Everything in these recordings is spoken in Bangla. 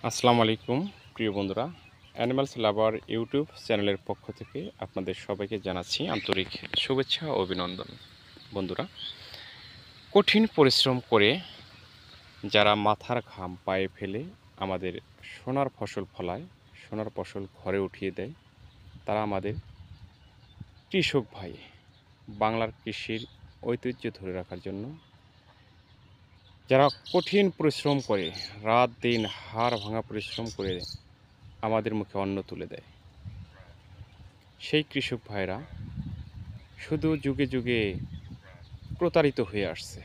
আসসালামু আলাইকুম প্রিয় বন্ধুরা, অ্যানিমালস লাভার ইউটিউব চ্যানেলের পক্ষ থেকে আপনাদের সবাইকে জানাচ্ছি আন্তরিক শুভেচ্ছা ও অভিনন্দন। বন্ধুরা, কঠিন পরিশ্রম করে যারা মাথার ঘাম পায়ে ফেলে আমাদের সোনার ফসল ফলায়, সোনার ফসল ঘরে উঠিয়ে দেয়, তারা আমাদের কৃষক ভাই। বাংলার কৃষির ঐতিহ্য ধরে রাখার জন্য যারা কঠিন পরিশ্রম করে, রাত দিন হাড় ভাঙা পরিশ্রম করে আমাদের মুখে অন্ন তুলে দেয়, সেই কৃষক ভাইরা শুধু যুগে যুগে প্রতারিত হয়ে আসছে।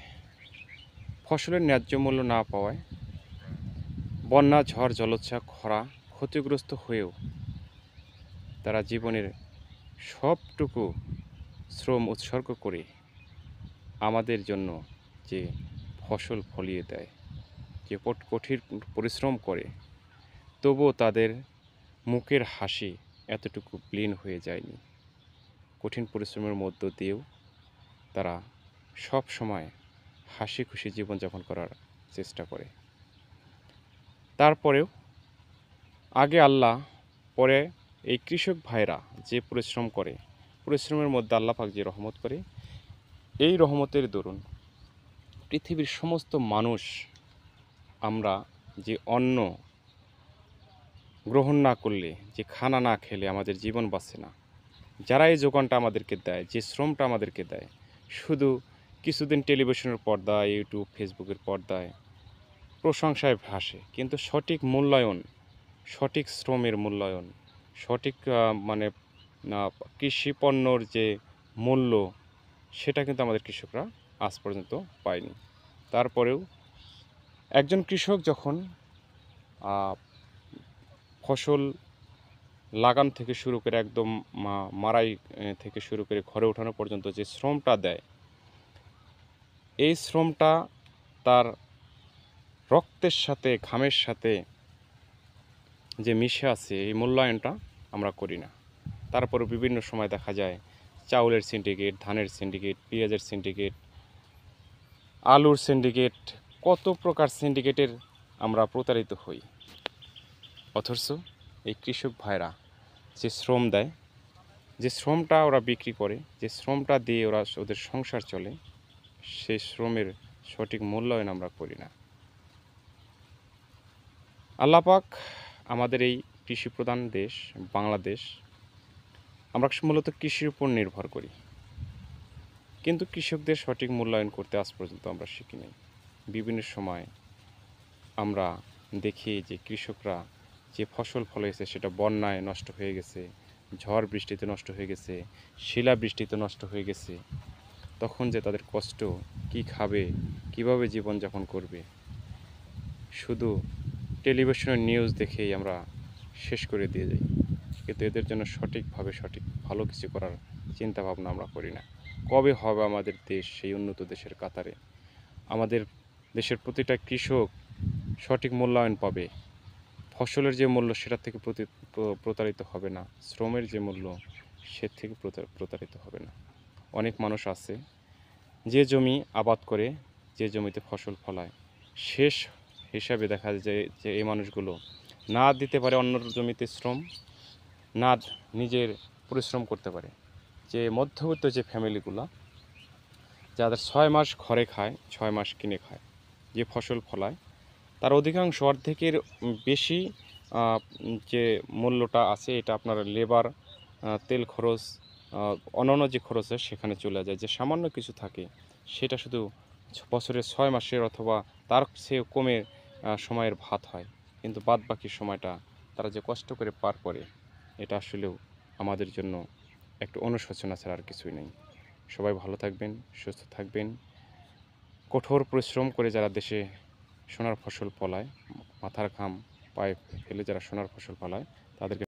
ফসলের ন্যায্য মূল্য না পাওয়ায় বন্যা, ঝড়, জলোচ্ছ্বাস, খরা ক্ষতিগ্রস্ত হয়েও তারা জীবনের সবটুকু শ্রম উৎসর্গ করে আমাদের জন্য যে ফসল ফলিয়ে দেয়, যে কঠিন পরিশ্রম করে, তবুও তাদের মুখের হাসি এতটুকু ব্লিন হয়ে যায়নি। কঠিন পরিশ্রমের মধ্য দিয়েও তারা সব সময় হাসি খুশি জীবনযাপন করার চেষ্টা করে। তারপরেও আগে আল্লাহ, পরে এই কৃষক ভাইরা যে পরিশ্রম করে, পরিশ্রমের মধ্যে আল্লাহ পাক যে রহমত করে, এই রহমতের দরুন পৃথিবীর সমস্ত মানুষ আমরা যে অন্ন গ্রহণ না করলে, যে খানা না খেলে আমাদের জীবন বাঁচে না, যারা এই যোগানটা আমাদেরকে দেয়, যে শ্রমটা আমাদেরকে দেয়, শুধু কিছুদিন টেলিভিশনের পর্দায়, ইউটিউব, ফেসবুকের পর্দায় প্রশংসায় ভাসে, কিন্তু সঠিক মূল্যায়ন, সঠিক শ্রমের মূল্যায়ন, সঠিক মানে কৃষি পণ্যর যে মূল্য, সেটা কিন্তু আমাদের কৃষকরা আজ পর্যন্ত পায়নি। তারপরেও একজন কৃষক যখন ফসল লাগান থেকে শুরু করে একদম মাড়াই থেকে শুরু করে ঘরে ওঠানো পর্যন্ত যে শ্রমটা দেয়, এই শ্রমটা তার রক্তের সাথে, ঘামের সাথে যে মিশে আছে, এই মূল্যায়নটা আমরা করি না। তারপরে বিভিন্ন সময় দেখা যায় চাউলের সিন্ডিকেট, ধানের সিন্ডিকেট, পেঁয়াজের সিন্ডিকেট, আলুর সিন্ডিকেট, কত প্রকার সিন্ডিকেটের আমরা প্রতারিত হই। অথচ এই কৃষক ভাইরা যে শ্রম দেয়, যে শ্রমটা ওরা বিক্রি করে, যে শ্রমটা দিয়ে ওরা ওদের সংসার চলে, সেই শ্রমের সঠিক মূল্যায়ন আমরা করি না। আল্লাহ পাক আমাদের এই কৃষিপ্রধান দেশ বাংলাদেশ, আমরা মূলত কৃষির উপর নির্ভর করি, কিন্তু কৃষকদের সঠিক মূল্যায়ন করতে আজ পর্যন্ত আমরা শিখি নাই। বিভিন্ন সময় আমরা দেখি যে কৃষকরা যে ফসল ফলাইছে সেটা বন্যায় নষ্ট হয়ে গেছে, ঝড় বৃষ্টিতে নষ্ট হয়ে গেছে, শিলা বৃষ্টিতে নষ্ট হয়ে গেছে। তখন যে তাদের কষ্ট, কি খাবে, কিভাবে জীবনযাপন করবে, শুধু টেলিভিশনের নিউজ দেখেই আমরা শেষ করে দিয়ে যাই, কিন্তু এদের জন্য সঠিকভাবে ভালো কিছু করার চিন্তা ভাবনা আমরা করি না। কবে হবে আমাদের দেশ সেই উন্নত দেশের কাতারে? আমাদের দেশের প্রতিটা কৃষক সঠিক মূল্যায়ন পাবে, ফসলের যে মূল্য সেটার থেকে প্রতারিত হবে না, শ্রমের যে মূল্য সে থেকে প্রতারিত হবে না। অনেক মানুষ আছে যে জমি আবাদ করে, যে জমিতে ফসল ফলায়, শেষ হিসাবে দেখা যায় যে এই মানুষগুলো না দিতে পারে অন্য জমিতে শ্রম, না নিজের পরিশ্রম করতে পারে। যে মধ্যবিত্ত যে ফ্যামিলিগুলো, যাদের 6 মাস ঘরে খায়, 6 মাস কিনে খায়, যে ফসল ফলায়, তার অধিকাংশ অর্ধেকের বেশি যে মূল্যটা আছে এটা আপনার লেবার, তেল খরচ, অন্যান্য যে খরচ আছে সেখানে চলে যায়। যে সামান্য কিছু থাকে সেটা শুধু বছরের 6 মাসের অথবা তার চেয়েও কমে সময়ের ভাত হয়, কিন্তু বাদ বাকি সময়টা তারা যে কষ্ট করে পার করে, এটা আসলেও আমাদের জন্য একটু অনুশোচনা ছাড়া আর কিছুই নেই। সবাই ভালো থাকবেন, সুস্থ থাকবেন। কঠোর পরিশ্রম করে যারা দেশে সোনার ফসল ফলায়, মাথার ঘাম পায়ে ফেলে যারা সোনার ফসল ফলায়, তাদেরকে